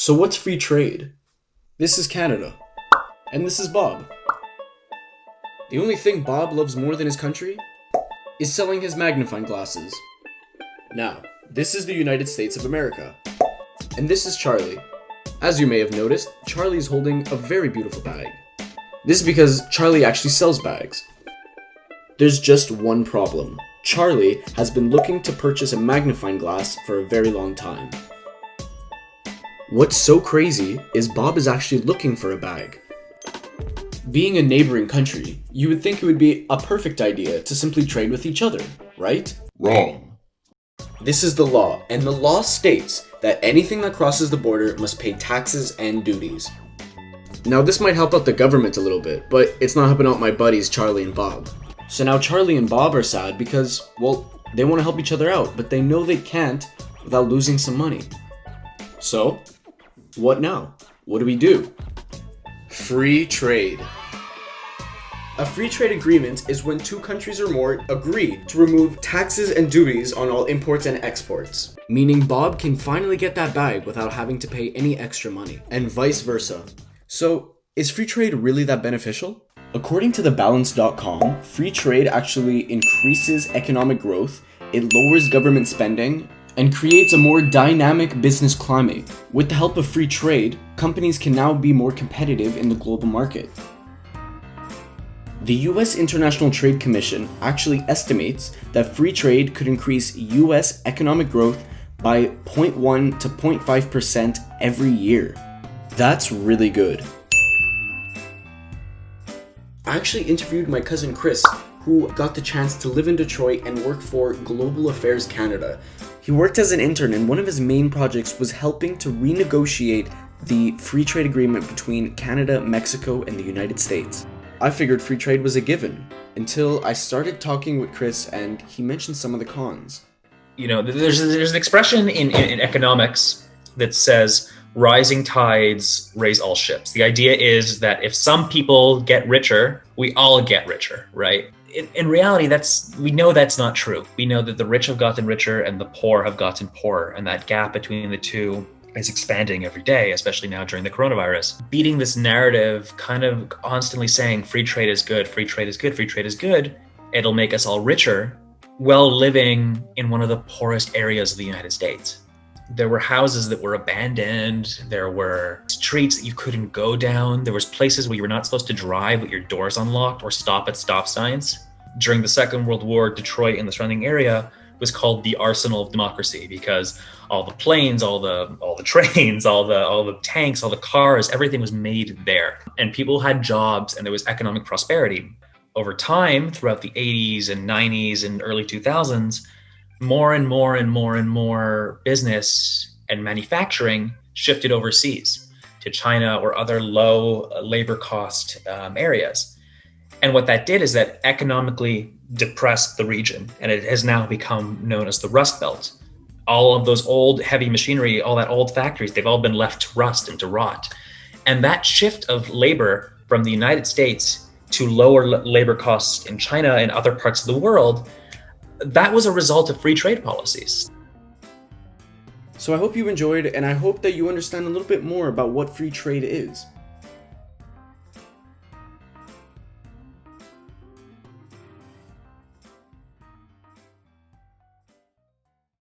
So what's free trade? This is Canada. And this is Bob. The only thing Bob loves more than his country is selling his magnifying glasses. Now, this is the United States of America. And this is Charlie. As you may have noticed, Charlie is holding a very beautiful bag. This is because Charlie actually sells bags. There's just one problem. Charlie has been looking to purchase a magnifying glass for a very long time. What's so crazy is Bob is actually looking for a bag. Being a neighboring country, you would think it would be a perfect idea to simply trade with each other, right? Wrong. This is the law, and the law states that anything that crosses the border must pay taxes and duties. Now this might help out the government a little bit, but it's not helping out my buddies Charlie and Bob. So now Charlie and Bob are sad because, well, they want to help each other out, but they know they can't without losing some money. So, what now? What do we do? Free trade. A free trade agreement is when two countries or more agree to remove taxes and duties on all imports and exports. Meaning Bob can finally get that bag without having to pay any extra money, and vice versa. So, is free trade really that beneficial? According to thebalance.com, free trade actually increases economic growth, it lowers government spending, and creates a more dynamic business climate. With the help of free trade, companies can now be more competitive in the global market. The US International Trade Commission actually estimates that free trade could increase US economic growth by 0.1 to 0.5% every year. That's really good. I actually interviewed my cousin Chris, who got the chance to live in Detroit and work for Global Affairs Canada. He worked as an intern, and one of his main projects was helping to renegotiate the free trade agreement between Canada, Mexico, and the United States. I figured free trade was a given, until I started talking with Chris and he mentioned some of the cons. You know, there's an expression in economics that says, rising tides raise all ships. The idea is that if some people get richer, we all get richer, right? In reality, we know that's not true. We know that the rich have gotten richer and the poor have gotten poorer, and that gap between the two is expanding every day, especially now during the coronavirus. Beating this narrative, kind of constantly saying free trade is good, free trade is good, free trade is good, it'll make us all richer, while living in one of the poorest areas of the United States. There were houses that were abandoned. There were streets that you couldn't go down. There was places where you were not supposed to drive with your doors unlocked or stop at stop signs. During the Second World War, Detroit and the surrounding area was called the Arsenal of Democracy because all the planes, all the trains, all the tanks, all the cars, everything was made there. And people had jobs and there was economic prosperity. Over time, throughout the 80s and 90s and early 2000s, more and more business and manufacturing shifted overseas to China or other low labor cost areas. And what that did is that economically depressed the region, and it has now become known as the Rust Belt. All of those old heavy machinery, all that old factories, they've all been left to rust and to rot. And that shift of labor from the United States to lower labor costs in China and other parts of the world, that was a result of free trade policies. So I hope you enjoyed, and I hope that you understand a little bit more about what free trade is.